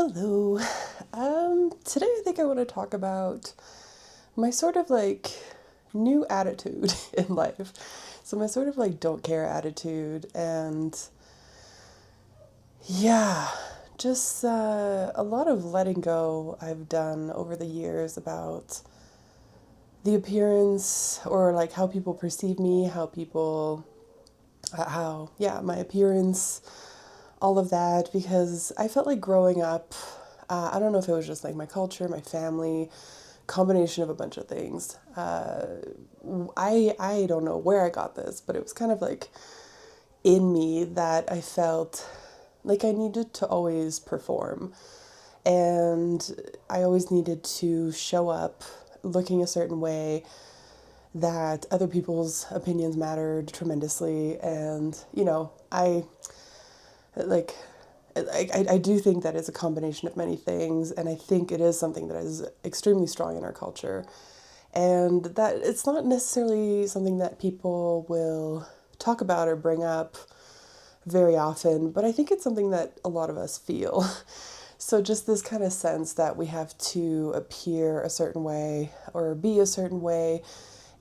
Hello. Today I think I want to talk about my sort of like new attitude in life. So my sort of like don't care attitude and yeah, just a lot of letting go I've done over the years about the appearance or like how people perceive me, how people how my appearance, all of that because I felt like growing up, I don't know if it was just like my culture, my family, combination of a bunch of things. I don't know where I got this, but it was kind of like in me that I felt like I needed to always perform, and I always needed to show up looking a certain way, that other people's opinions mattered tremendously, and I like I do think that it's a combination of many things, and I think it is something that is extremely strong in our culture, and that it's not necessarily something that people will talk about or bring up very often, but I think it's something that a lot of us feel. So, just this kind of sense that we have to appear a certain way or be a certain way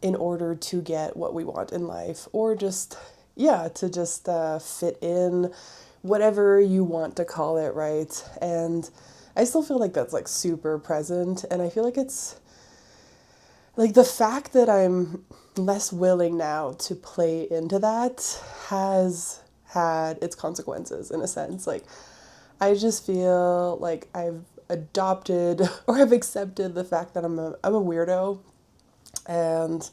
in order to get what we want in life, or just, yeah, to just fit in, whatever you want to call it, right? And I still feel like that's like super present. And I feel like it's like the fact that I'm less willing now to play into that has had its consequences in a sense. Like, I just feel like I've adopted or have accepted the fact that I'm a weirdo, and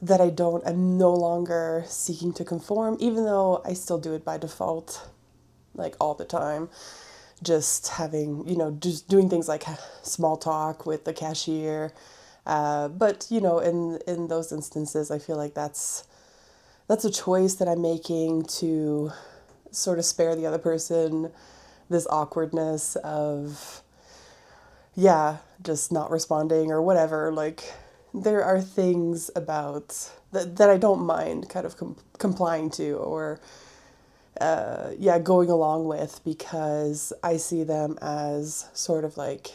that I'm no longer seeking to conform, even though I still do it by default, like all the time. Just having, just doing things like small talk with the cashier. But, in those instances, I feel like that's a choice that I'm making to sort of spare the other person this awkwardness of, yeah, just not responding or whatever. Like, there are things about that I don't mind kind of complying to, or yeah, going along with, because I see them as sort of like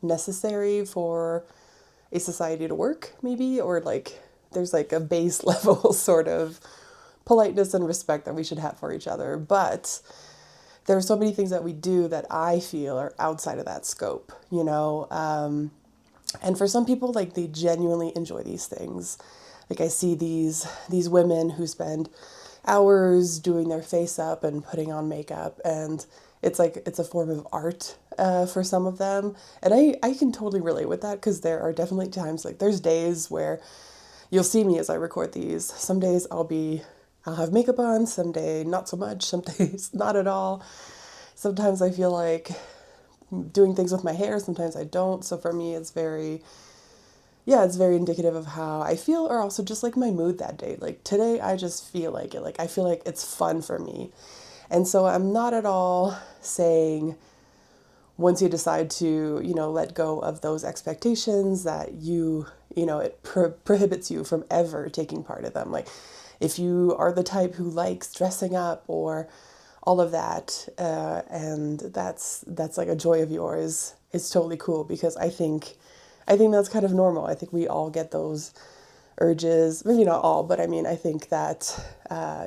necessary for a society to work, maybe, or like there's like a base level sort of politeness and respect that we should have for each other. But there are so many things that we do that I feel are outside of that scope, and for some people, like, they genuinely enjoy these things. Like, I see these women who spend hours doing their face up and putting on makeup, and it's like it's a form of art for some of them. And I can totally relate with that, because there are definitely times, like, there's days where you'll see me as I record these. Some days I'll have makeup on, some day not so much, some days not at all. Sometimes I feel like doing things with my hair, sometimes I don't. So for me, it's very indicative of how I feel, or also just like my mood that day. Like, today, I just feel like it. Like, I feel like it's fun for me. And so I'm not at all saying, once you decide to, let go of those expectations, that it prohibits you from ever taking part of them. Like, if you are the type who likes dressing up or all of that, and that's like a joy of yours, it's totally cool, because I think that's kind of normal. I think we all get those urges. Maybe not all, but I mean, I think that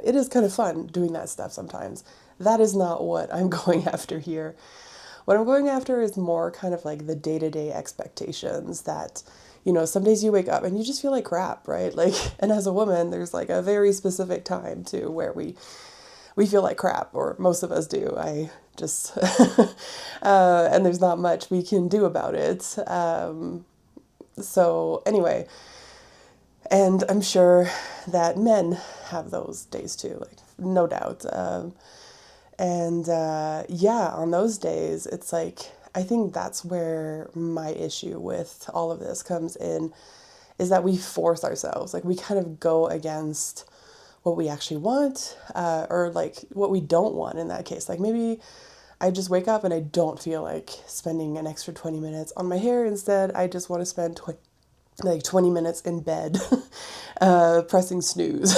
it is kind of fun doing that stuff sometimes. That is not what I'm going after here. What I'm going after is more kind of like the day-to-day expectations that, some days you wake up and you just feel like crap, right? Like, and as a woman, there's like a very specific time too where we feel like crap, or most of us do. I just, and there's not much we can do about it. So anyway, and I'm sure that men have those days too, like, no doubt. And yeah, on those days, it's like, I think that's where my issue with all of this comes in, is that we force ourselves. Like, we kind of go against what we actually want, or like what we don't want in that case. Like, maybe I just wake up and I don't feel like spending an extra 20 minutes on my hair. Instead, I just want to spend like 20 minutes in bed pressing snooze,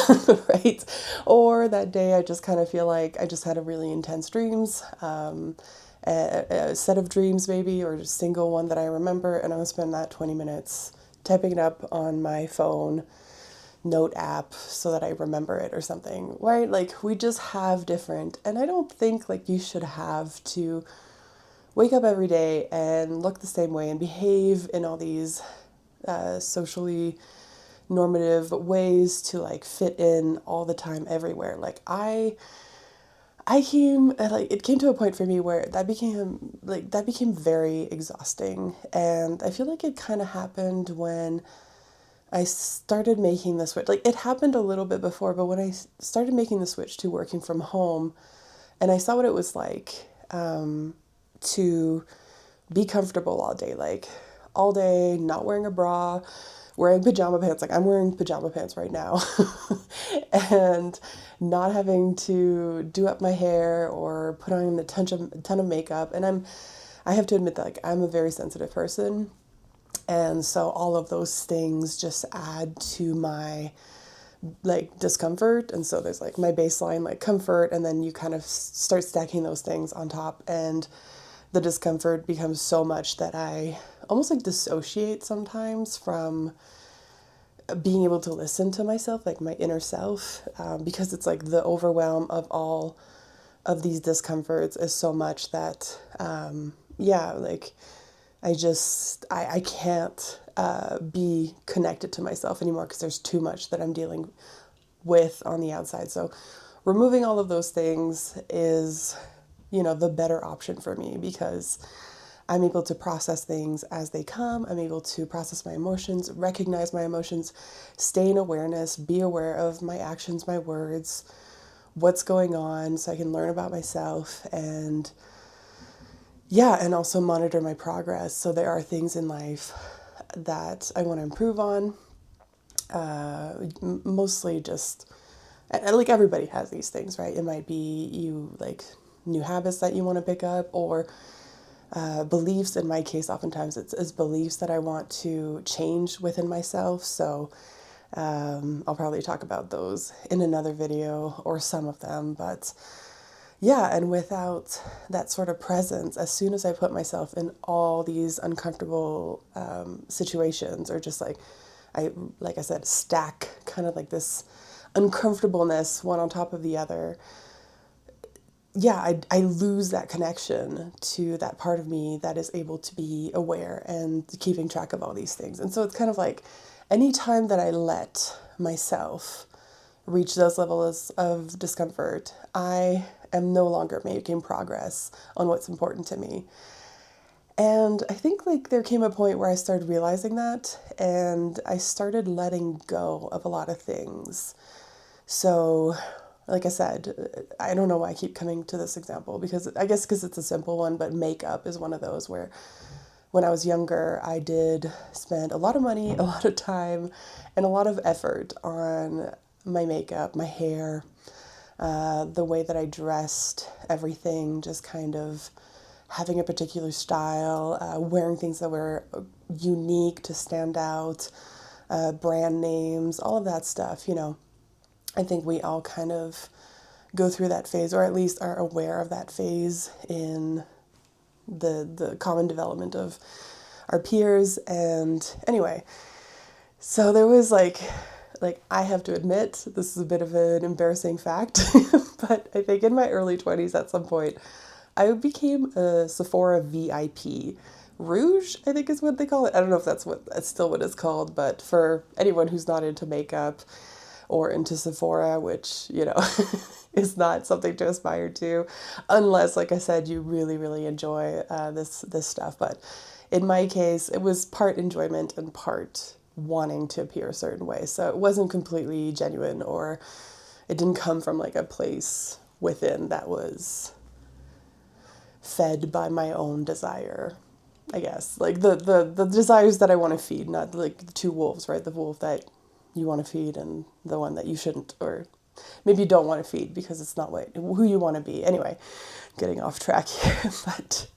right? Or that day I just kind of feel like I just had a really intense dreams, a set of dreams maybe, or just a single one that I remember, and I'm gonna spend that 20 minutes typing it up on my phone note app so that I remember it or something, right? Like we just have different, and I don't think like you should have to wake up every day and look the same way and behave in all these socially normative ways to like fit in all the time everywhere. Like I came like it came to a point for me where that became very exhausting, and I feel like it kind of happened when I started making the switch. Like it happened a little bit before, but when I started making the switch to working from home, and I saw what it was like to be comfortable all day, like all day, not wearing a bra, wearing pajama pants, like I'm wearing pajama pants right now, and not having to do up my hair or put on a ton of makeup. And I have to admit that like I'm a very sensitive person. And so all of those things just add to my like discomfort. And so there's like my baseline, like comfort, and then you kind of start stacking those things on top. And the discomfort becomes so much that I almost like dissociate sometimes from being able to listen to myself, like my inner self, because it's like the overwhelm of all of these discomforts is so much that, yeah, like I can't be connected to myself anymore because there's too much that I'm dealing with on the outside. So removing all of those things is, the better option for me because I'm able to process things as they come. I'm able to process my emotions, recognize my emotions, stay in awareness, be aware of my actions, my words, what's going on, so I can learn about myself and and also monitor my progress. So there are things in life that I want to improve on. Mostly just like everybody has these things, right? It might be you like new habits that you want to pick up, or beliefs. In my case, oftentimes it's beliefs that I want to change within myself. So I'll probably talk about those in another video or some of them. But yeah, and without that sort of presence, as soon as I put myself in all these uncomfortable situations, or just like I said, stack kind of like this uncomfortableness one on top of the other, I lose that connection to that part of me that is able to be aware and keeping track of all these things. And so it's kind of like anytime that I let myself reach those levels of discomfort, I am no longer making progress on what's important to me. And I think like there came a point where I started realizing that, and I started letting go of a lot of things. So like I said, I don't know why I keep coming to this example, because I guess because it's a simple one, but makeup is one of those where when I was younger, I did spend a lot of money, a lot of time, and a lot of effort on my makeup, my hair, the way that I dressed, everything, just kind of having a particular style, wearing things that were unique to stand out, brand names, all of that stuff, I think we all kind of go through that phase, or at least are aware of that phase in the common development of our peers. And anyway, so there was like I have to admit, this is a bit of an embarrassing fact, but I think in my early 20s at some point, I became a Sephora VIP. Rouge, I think is what they call it. I don't know if that's still what it's called, but for anyone who's not into makeup or into Sephora, which, is not something to aspire to, unless, like I said, you really, really enjoy this stuff. But in my case, it was part enjoyment and part wanting to appear a certain way. So it wasn't completely genuine, or it didn't come from like a place within that was fed by my own desire, I guess. Like the desires that I want to feed, not like the two wolves, right? The wolf that you want to feed and the one that you shouldn't, or maybe you don't want to feed because it's not who you want to be. Anyway, getting off track here. But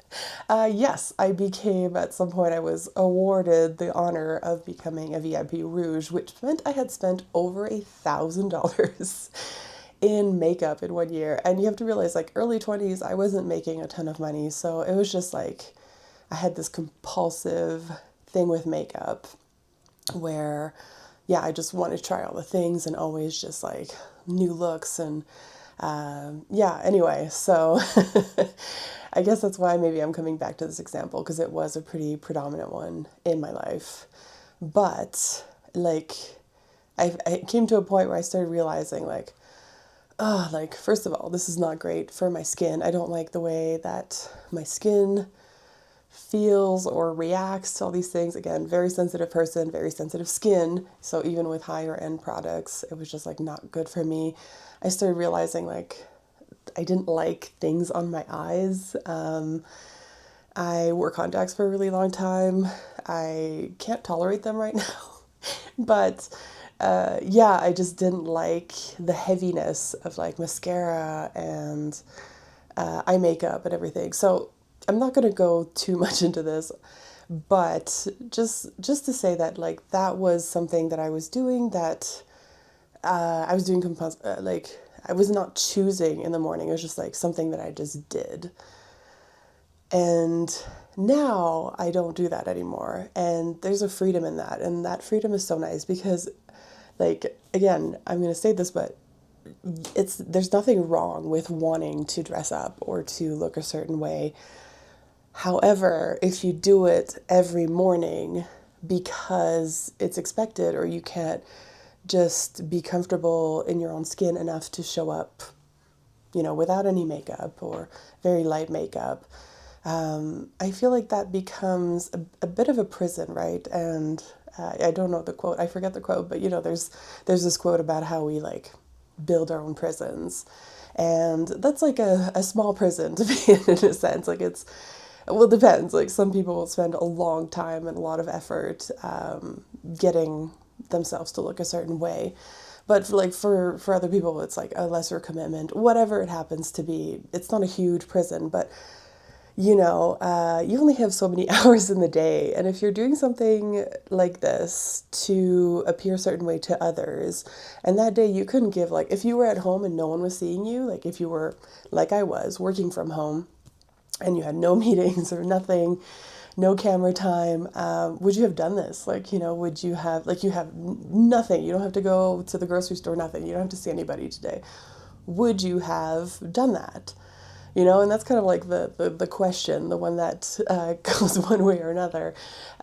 yes, I became, at some point, I was awarded the honor of becoming a VIP Rouge, which meant I had spent over $1,000 in makeup in 1 year. And you have to realize, like, early 20s, I wasn't making a ton of money. So it was just like I had this compulsive thing with makeup where, yeah, I just wanted to try all the things and always just like new looks. And yeah, anyway, so I guess that's why maybe I'm coming back to this example, because it was a pretty predominant one in my life. But like, I came to a point where I started realizing, like, oh, like, first of all, this is not great for my skin. I don't like the way that my skin feels or reacts to all these things. Again, very sensitive person, very sensitive skin. So even with higher end products, it was just like not good for me. I started realizing, like, I didn't like things on my eyes. I wore contacts for a really long time. I can't tolerate them right now. But yeah, I just didn't like the heaviness of like mascara and eye makeup and everything. So I'm not going to go too much into this, but just to say that, like, that was something that I was doing, that I was doing like, I was not choosing in the morning. It was just like something that I just did. And now I don't do that anymore. And there's a freedom in that. And that freedom is so nice because, like, again, I'm going to say this, but there's nothing wrong with wanting to dress up or to look a certain way. However, if you do it every morning because it's expected, or you can't just be comfortable in your own skin enough to show up, without any makeup or very light makeup, I feel like that becomes a bit of a prison, right? And I don't know the quote, I forget the quote, but there's this quote about how we like build our own prisons. And that's like a small prison to be in a sense. Like, well, it depends. Like, some people will spend a long time and a lot of effort getting themselves to look a certain way. But for other people, it's like a lesser commitment, whatever it happens to be. It's not a huge prison, but you only have so many hours in the day. And if you're doing something like this to appear a certain way to others, and that day you couldn't give, like, if you were at home and no one was seeing you, like if you were, like I was, working from home and you had no meetings or nothing, no camera time, would you have done this? Like, would you have, like, you have nothing. You don't have to go to the grocery store, nothing. You don't have to see anybody today. Would you have done that? And that's kind of like the question, the one that goes one way or another.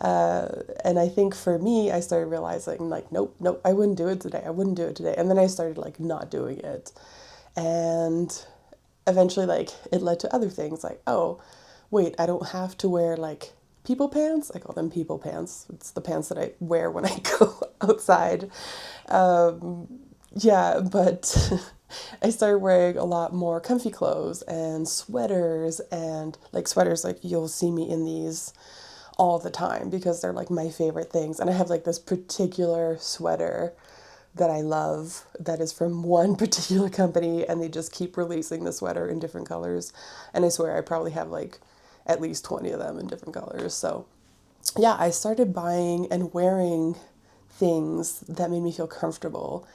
And I think for me, I started realizing, like, nope, I wouldn't do it today. I wouldn't do it today. And then I started, like, not doing it. And eventually, like, it led to other things, like, oh, wait, I don't have to wear, like, people pants. I call them people pants. It's the pants that I wear when I go outside. Yeah, but I started wearing a lot more comfy clothes and sweaters, and like sweaters, like you'll see me in these all the time because they're like my favorite things. And I have like this particular sweater that I love that is from one particular company, and they just keep releasing the sweater in different colors. And I swear I probably have like at least 20 of them in different colors. So yeah, I started buying and wearing things that made me feel comfortable.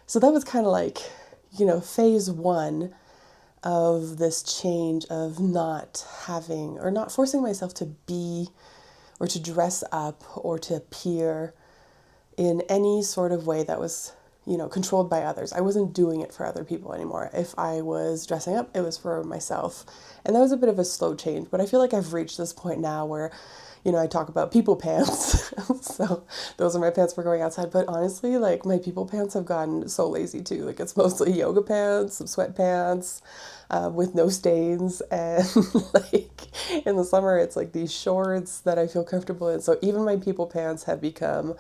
So that was kind of like, phase one of this change of not having or not forcing myself to be or to dress up or to appear in any sort of way that was, controlled by others. I wasn't doing it for other people anymore. If I was dressing up, it was for myself. And that was a bit of a slow change, but I feel like I've reached this point now where, I talk about people pants. So those are my pants for going outside. But honestly, like, my people pants have gotten so lazy too. Like, it's mostly yoga pants, some sweatpants, with no stains. And like in the summer, it's like these shorts that I feel comfortable in. So even my people pants have become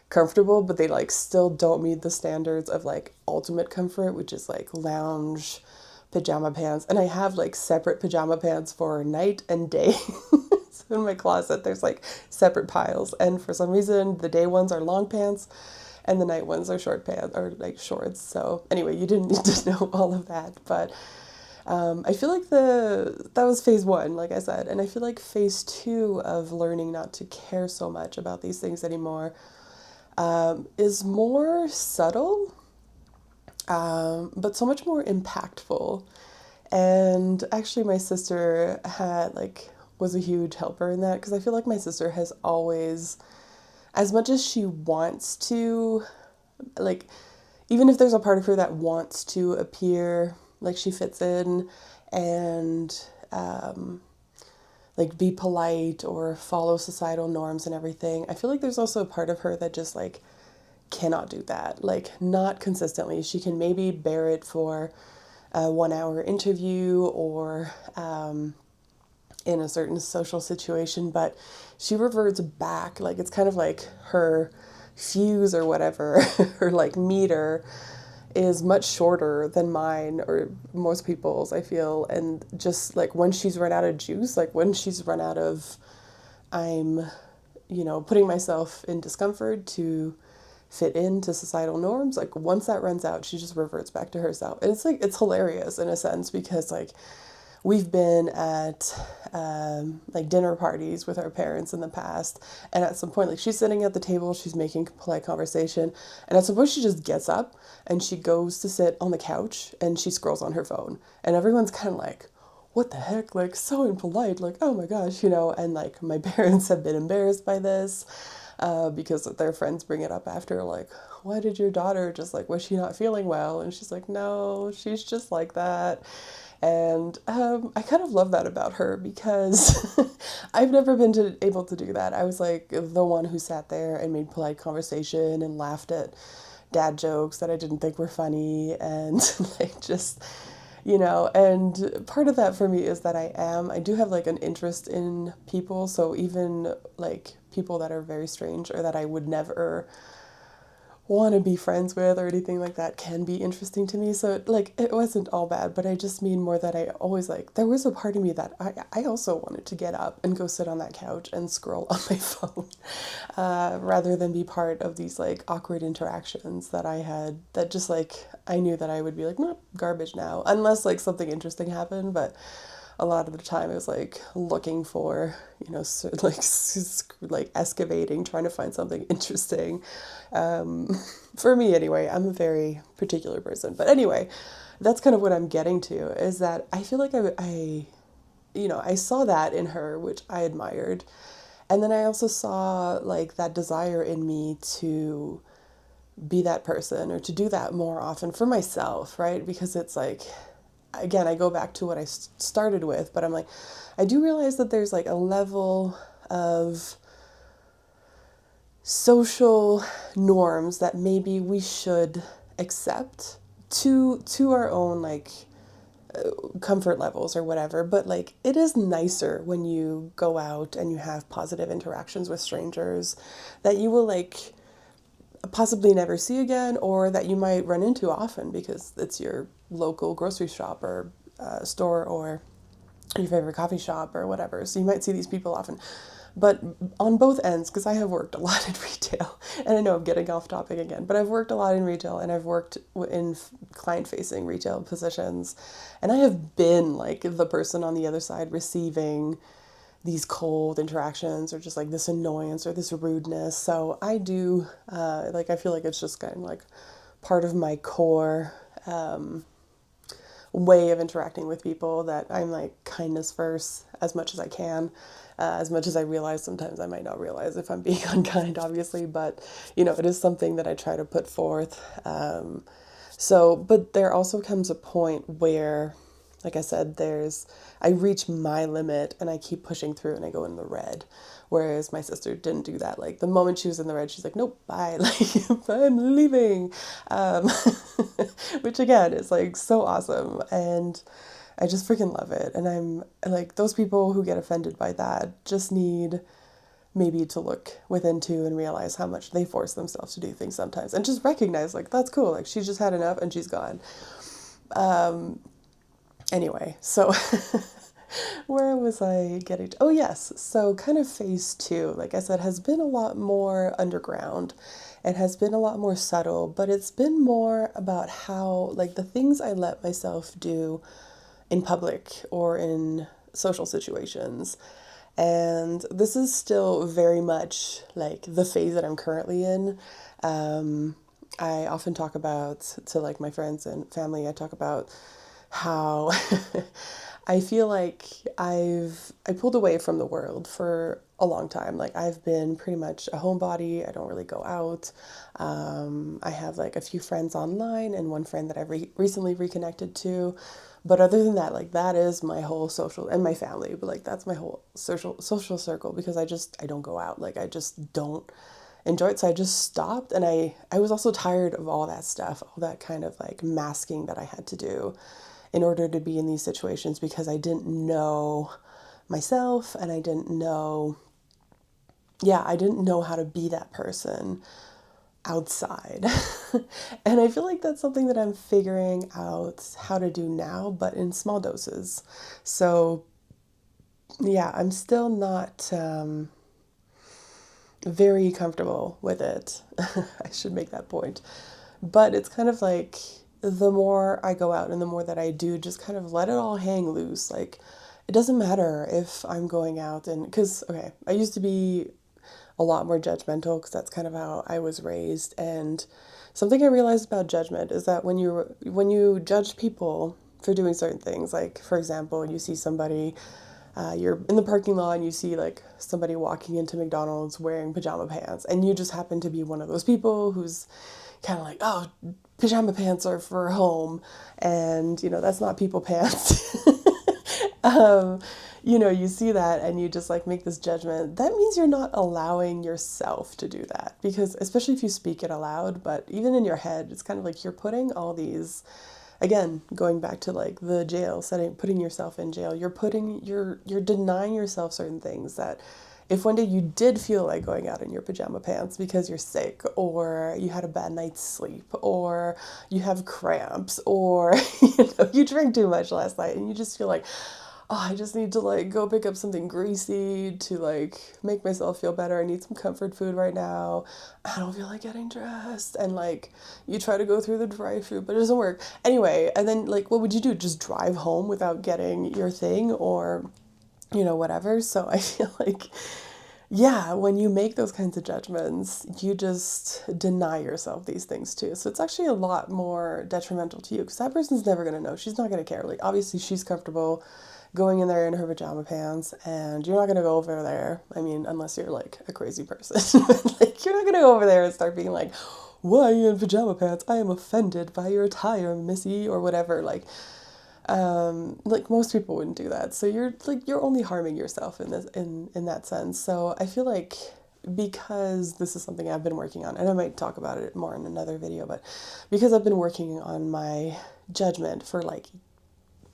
comfortable, but they like still don't meet the standards of like ultimate comfort, which is like lounge pajama pants. And I have like separate pajama pants for night and day. So in my closet, there's like separate piles. And for some reason, the day ones are long pants and the night ones are short pants or like shorts. So anyway, you didn't need to know all of that. But I feel like that was phase one, like I said. And I feel like phase two of learning not to care so much about these things anymore is more subtle. but so much more impactful. And actually, my sister had like was a huge helper in that because I feel like my sister has always, as much as she wants to, like, even if there's a part of her that wants to appear like she fits in and like be polite or follow societal norms and everything, I feel like there's also a part of her that just like cannot do that, like not consistently. She can maybe bear it for a 1 hour interview or in a certain social situation, but she reverts back. Like it's kind of like her fuse or whatever, her like meter is much shorter than mine or most people's, I feel. And just like when she's run out of juice, like when she's run out of, I'm, putting myself in discomfort to fit into societal norms, like once that runs out, she just reverts back to herself. And it's like, it's hilarious in a sense because like we've been at like dinner parties with our parents in the past, and at some point like she's sitting at the table, she's making polite conversation, and at some point she just gets up and she goes to sit on the couch and she scrolls on her phone, and everyone's kind of like, what the heck, like so impolite, like oh my gosh, and like my parents have been embarrassed by this because their friends bring it up after, like, why did your daughter just like, was she not feeling well? And she's like, no, she's just like that. And I kind of love that about her because I've never been able to do that. I was like the one who sat there and made polite conversation and laughed at dad jokes that I didn't think were funny and like just, and part of that for me is that I do have like an interest in people. So even like people that are very strange or that I would never want to be friends with or anything like that can be interesting to me. So like it wasn't all bad, but I just mean more that I always like, there was a part of me that I also wanted to get up and go sit on that couch and scroll on my phone rather than be part of these like awkward interactions that I had that just like I knew that I would be like, no, garbage now, unless like something interesting happened. But a lot of the time I was like looking for, like excavating, trying to find something interesting. For me anyway, I'm a very particular person. But anyway, that's kind of what I'm getting to is that I feel like I saw that in her, which I admired. And then I also saw like that desire in me to be that person or to do that more often for myself, right? Because it's like, again, I go back to what I started with, but I'm like, I do realize that there's like a level of social norms that maybe we should accept to our own like comfort levels or whatever. But like it is nicer when you go out and you have positive interactions with strangers that you will like possibly never see again or that you might run into often because it's your local grocery shop or store or your favorite coffee shop or whatever. So you might see these people often. But on both ends, because I have worked a lot in retail, and I know I'm getting off topic again, but I've worked a lot in retail and I've worked in client-facing retail positions, and I have been like the person on the other side receiving these cold interactions or just like this annoyance or this rudeness. So I do, I feel like it's just kind of like part of my core way of interacting with people that I'm like kindness first as much as I can, as much as I realize sometimes I might not realize if I'm being unkind, obviously, but it is something that I try to put forth. But there also comes a point where, like I said, I reach my limit and I keep pushing through and I go in the red. Whereas my sister didn't do that. Like the moment she was in the red, she's like, nope, bye, like I'm leaving. Um, which again is like so awesome. And I just freaking love it. And I'm like, those people who get offended by that just need maybe to look within too and realize how much they force themselves to do things sometimes and just recognize like, that's cool. Like she just had enough and she's gone. Anyway, so where was I getting to? Oh, yes. So, kind of phase two, like I said, has been a lot more underground. It has been a lot more subtle, but it's been more about how, like, the things I let myself do in public or in social situations. And this is still very much like the phase that I'm currently in. I often talk about to like my friends and family, I talk about how I feel like I pulled away from the world for a long time. Like I've been pretty much a homebody. I don't really go out. I have like a few friends online and one friend that I've recently reconnected to. But other than that, like that is my whole social and my family. But like that's my whole social circle because I don't go out. Like I just don't enjoy it. So I just stopped and I was also tired of all that stuff, all that kind of like masking that I had to do in order to be in these situations because I didn't know myself and I didn't know how to be that person outside. And I feel like that's something that I'm figuring out how to do now, but in small doses. So, yeah, I'm still not very comfortable with it. I should make that point. But it's kind of like the more I go out and the more that I do, just kind of let it all hang loose. Like, it doesn't matter if I'm going out and, because, okay, I used to be a lot more judgmental because that's kind of how I was raised. And something I realized about judgment is that when you judge people for doing certain things, like, for example, you see somebody you're in the parking lot and you see like somebody walking into McDonald's wearing pajama pants, and you just happen to be one of those people who's kind of like, oh, pajama pants are for home, and that's not people pants. um, you see that and you just like make this judgment. That means you're not allowing yourself to do that because, especially if you speak it aloud, but even in your head, it's kind of like you're putting all these, again, going back to like the jail setting, putting yourself in jail, you're denying yourself certain things that if one day you did feel like going out in your pajama pants because you're sick or you had a bad night's sleep or you have cramps or you drank too much last night and you just feel like, oh, I just need to like go pick up something greasy to like make myself feel better. I need some comfort food right now. I don't feel like getting dressed. And like you try to go through the drive-through, but it doesn't work. Anyway, and then like what would you do? Just drive home without getting your thing or whatever. So I feel like, yeah, when you make those kinds of judgments, you just deny yourself these things too. So it's actually a lot more detrimental to you because that person's never going to know. She's not going to care. Like, obviously, she's comfortable going in there in her pajama pants, and you're not going to go over there. I mean, unless you're like a crazy person. Like, you're not going to go over there and start being like, why are you in pajama pants? I am offended by your attire, missy, or whatever. Like most people wouldn't do that. So you're only harming yourself in that sense. So I feel like because this is something I've been working on, and I might talk about it more in another video, but because I've been working on my judgment for like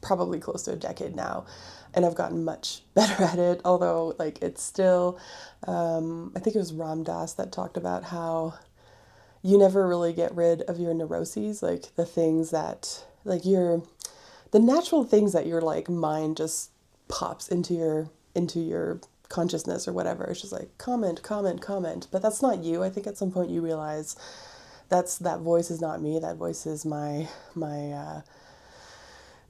probably close to a decade now, and I've gotten much better at it, although like it's still I think it was Ram Dass that talked about how you never really get rid of your neuroses, like the things that like the natural things that your like mind just pops into your consciousness or whatever. It's just like comment, comment, comment. But that's not you. I think at some point you realize that voice is not me. That voice is my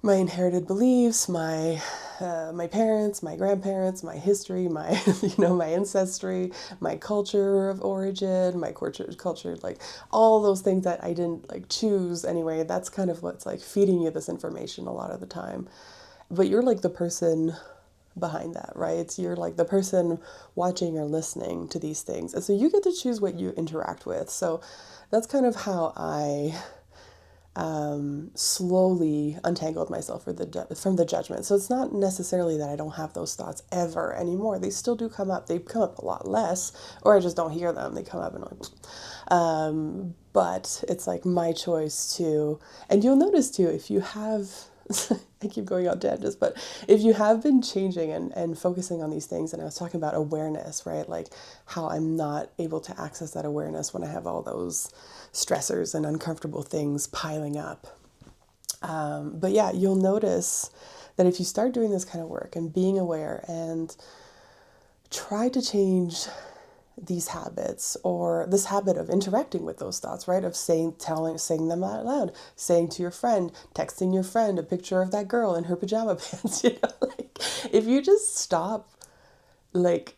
inherited beliefs, my parents, my grandparents, my history, my my ancestry, my culture of origin, my culture, like all those things that I didn't like choose anyway. That's kind of what's like feeding you this information a lot of the time. But you're like the person behind that, right? You're like the person watching or listening to these things. And so you get to choose what you interact with. So that's kind of how I slowly untangled myself from the judgment. So it's not necessarily that I don't have those thoughts ever anymore. They still do come up. They come up a lot less, or I just don't hear them. They come up and I'm like, but it's like my choice to, and you'll notice too, if you have, I keep going on tangents, but if you have been changing and focusing on these things, and I was talking about awareness, right? Like how I'm not able to access that awareness when I have all those stressors and uncomfortable things piling up. But yeah, you'll notice that if you start doing this kind of work and being aware and try to change these habits or this habit of interacting with those thoughts, right? Of saying them out loud, saying to your friend, texting your friend a picture of that girl in her pajama pants, like if you just stop like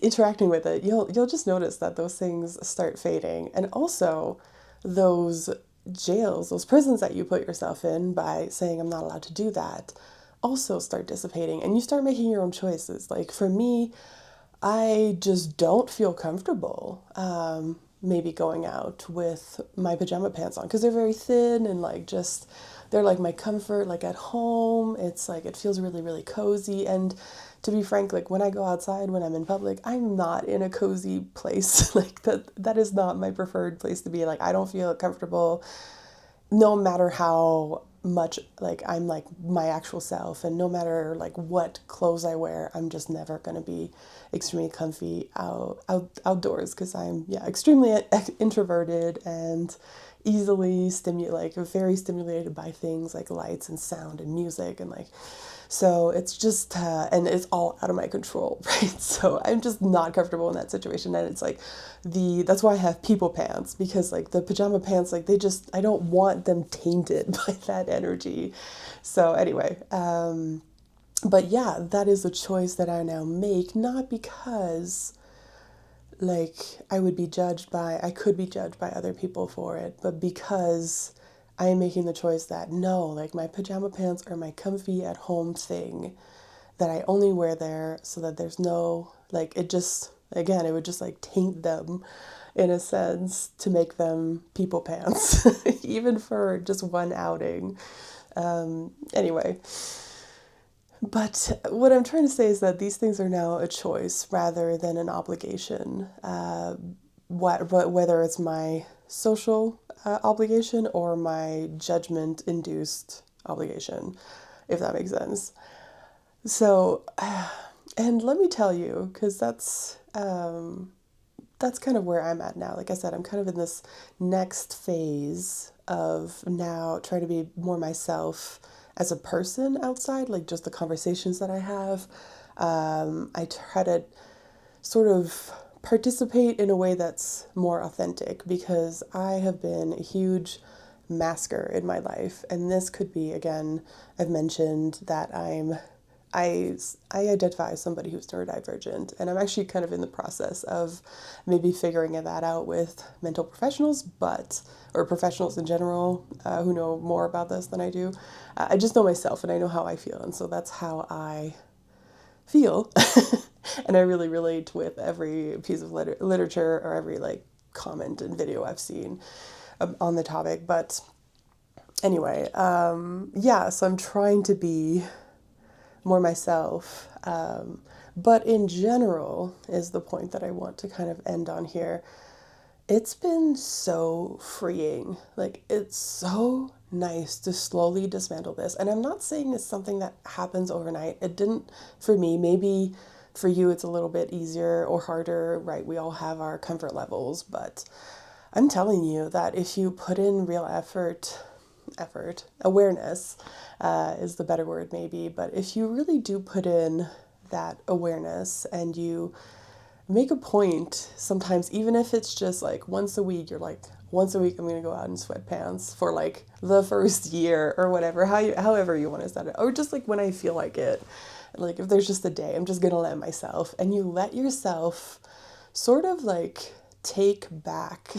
interacting with it, you'll just notice that those things start fading. And also, those jails, those prisons that you put yourself in by saying, I'm not allowed to do that, also start dissipating and you start making your own choices. Like for me, I just don't feel comfortable maybe going out with my pajama pants on because they're very thin and like just they're like my comfort like at home. It's like it feels really, really cozy. And to be frank, like when I go outside, when I'm in public, I'm not in a cozy place. Like that is not my preferred place to be. Like I don't feel comfortable no matter how much like I'm like my actual self, and no matter like what clothes I wear, I'm just never going to be extremely comfy outdoors because I'm extremely introverted and easily like very stimulated by things like lights and sound and music and like so it's just and it's all out of my control, right? So I'm just not comfortable in that situation, and it's like that's why I have people pants, because like the pajama pants, like I don't want them tainted by that energy. So anyway, but yeah, that is a choice that I now make, not because like I could be judged by other people for it, but because I am making the choice that no, like my pajama pants are my comfy at home thing that I only wear there, so that there's no, like, it just, again, it would just like taint them in a sense to make them people pants, even for just one outing. Anyway, but what I'm trying to say is that these things are now a choice rather than an obligation. Whether it's my social obligation or my judgment induced obligation, if that makes sense. So, and let me tell you, because that's kind of where I'm at now. Like I said, I'm kind of in this next phase of now trying to be more myself as a person outside, like just the conversations that I have. I try to sort of participate in a way that's more authentic, because I have been a huge masker in my life. And this could be, again, I've mentioned that I identify as somebody who's neurodivergent, and I'm actually kind of in the process of maybe figuring that out with mental professionals, or professionals in general who know more about this than I do. I just know myself and I know how I feel, and so that's how I feel. And I really relate with every piece of literature or every like comment and video I've seen on the topic. But anyway, so I'm trying to be more myself. But in general, is the point that I want to kind of end on here. It's been so freeing. Like, it's so nice to slowly dismantle this. And I'm not saying it's something that happens overnight. It didn't for me. Maybe for you it's a little bit easier or harder, right? We all have our comfort levels, but I'm telling you that if you put in real awareness is the better word maybe, but if you really do put in that awareness and you make a point sometimes, even if it's just like once a week, you're like, once a week I'm going to go out in sweatpants for like the first year or whatever, however you want to set it, or just like when I feel like it, like if there's just a day, I'm just going to let myself, and you let yourself sort of like take back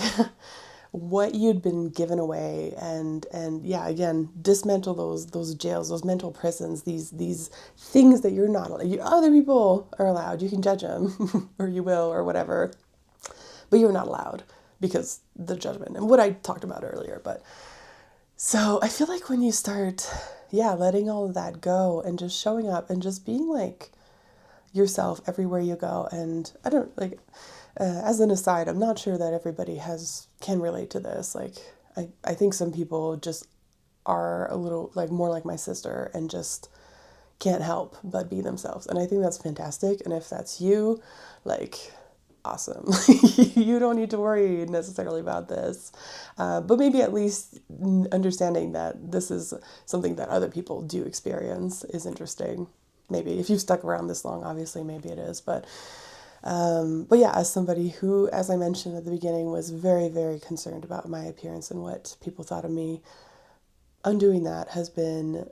what you'd been given away, and yeah, again, dismantle those jails, those mental prisons, these things that you're not allowed. Other people are allowed, you can judge them or you will or whatever, but you're not allowed because the judgment and what I talked about earlier. But so I feel like when you start letting all of that go and just showing up and just being like yourself everywhere you go. And I don't like, as an aside, I'm not sure that everybody can relate to this. Like, I think some people just are a little like more like my sister and just can't help but be themselves. And I think that's fantastic. And if that's you, like, awesome. You don't need to worry necessarily about this. But maybe at least understanding that this is something that other people do experience is interesting. Maybe if you've stuck around this long, obviously, maybe it is. But yeah, as somebody who, as I mentioned at the beginning, was very, very concerned about my appearance and what people thought of me, undoing that has been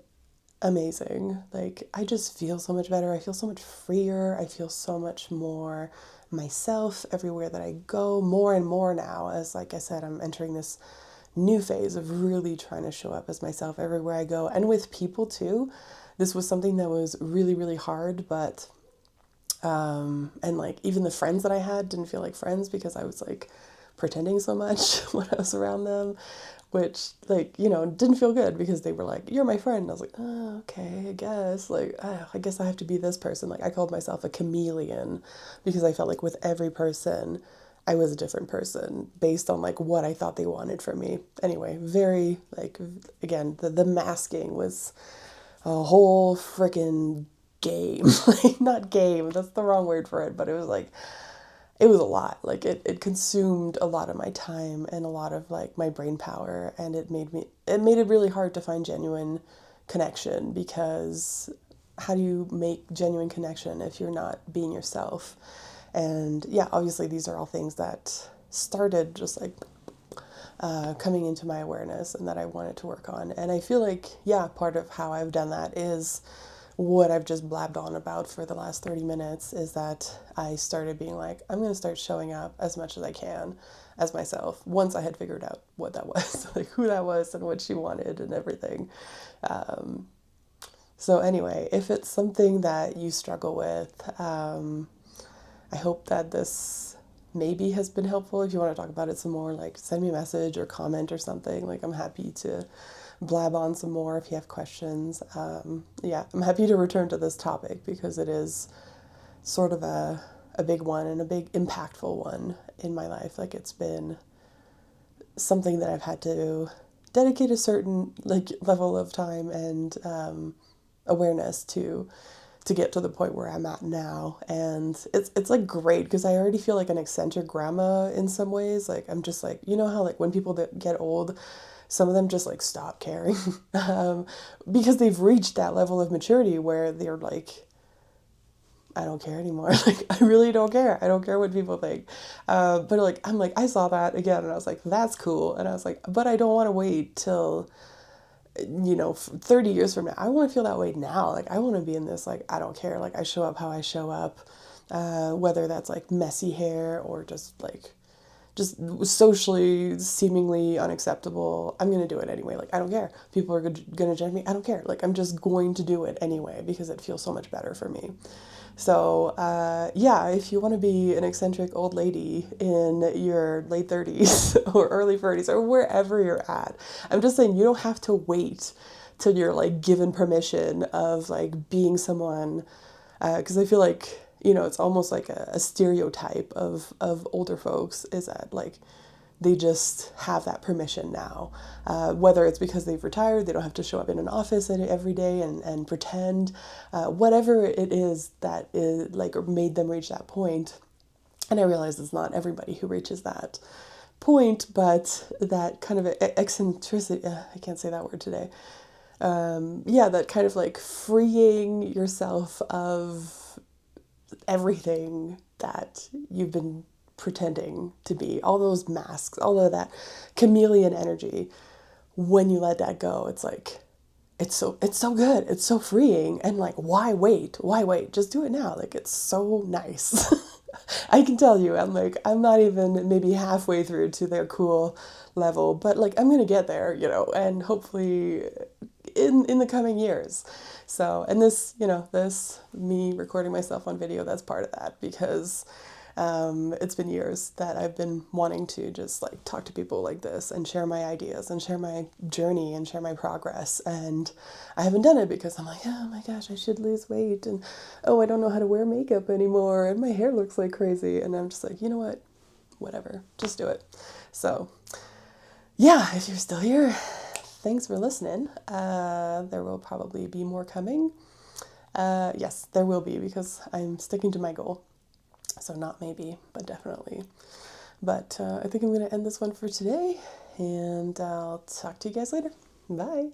amazing. Like, I just feel so much better. I feel so much freer. I feel so much more myself everywhere that I go, more and more now. As, like I said, I'm entering this new phase of really trying to show up as myself everywhere I go, and with people too. This was something that was really, really hard, but and like even the friends that I had didn't feel like friends because I was like pretending so much when I was around them, which, like, didn't feel good because they were like, "You're my friend." And I was like, "Oh, okay, I guess." Like, I guess I have to be this person. Like, I called myself a chameleon because I felt like with every person, I was a different person based on like what I thought they wanted from me. Anyway, very like, again, the masking was a whole freaking game. Like, not game, that's the wrong word for it, but it was a lot. Like, it consumed a lot of my time and a lot of like my brain power, and it made it really hard to find genuine connection, because how do you make genuine connection if you're not being yourself? And yeah, obviously these are all things that started just like coming into my awareness and that I wanted to work on. And I feel like, yeah, part of how I've done that is what I've just blabbed on about for the last 30 minutes, is that I started being like, I'm going to start showing up as much as I can as myself once I had figured out what that was, like who that was and what she wanted and everything. So anyway, if it's something that you struggle with, I hope that this maybe has been helpful. If you want to talk about it some more, like send me a message or comment or something. Like, I'm happy to blab on some more if you have questions. Yeah, I'm happy to return to this topic because it is sort of a big one and a big impactful one in my life. Like, it's been something that I've had to dedicate a certain like level of time and awareness to get to the point where I'm at now. And it's like great because I already feel like an eccentric grandma in some ways. Like, I'm just like, you know how like when people that get old, some of them just like stop caring because they've reached that level of maturity where they're like, I don't care anymore. Like, I really don't care. I don't care what people think. But like, I'm like, I saw that again and I was like, that's cool. And I was like, but I don't want to wait till 30 years from now. I want to feel that way now. Like, I want to be in this, like, I don't care. Like, I show up how I show up, whether that's like messy hair or just socially seemingly unacceptable. I'm going to do it anyway. Like, I don't care. People are going to judge me. I don't care. Like, I'm just going to do it anyway because it feels so much better for me. So, yeah, if you want to be an eccentric old lady in your late 30s or early 40s or wherever you're at, I'm just saying you don't have to wait till you're like given permission of like being someone, because I feel like, it's almost like a stereotype of older folks is that like they just have that permission now, whether it's because they've retired, they don't have to show up in an office every day and pretend, whatever it is that is like made them reach that point. And I realize it's not everybody who reaches that point, but that kind of eccentricity, I can't say that word today. Yeah, that kind of like freeing yourself of everything that you've been pretending to be, all those masks, all of that chameleon energy. When you let that go, it's like it's so good, it's so freeing. And like, why wait, just do it now. Like, it's so nice. I can tell you, I'm not even maybe halfway through to their cool level, but like, I'm gonna get there, and hopefully in the coming years. So, and this me recording myself on video, that's part of that, because it's been years that I've been wanting to just like talk to people like this and share my ideas and share my journey and share my progress. And I haven't done it because I'm like, oh my gosh, I should lose weight. And oh, I don't know how to wear makeup anymore. And my hair looks like crazy. And I'm just like, you know what? Whatever, just do it. So yeah, if you're still here, thanks for listening. There will probably be more coming. Yes, there will be, because I'm sticking to my goal. So not maybe, but definitely. But I think I'm going to end this one for today, and I'll talk to you guys later. Bye.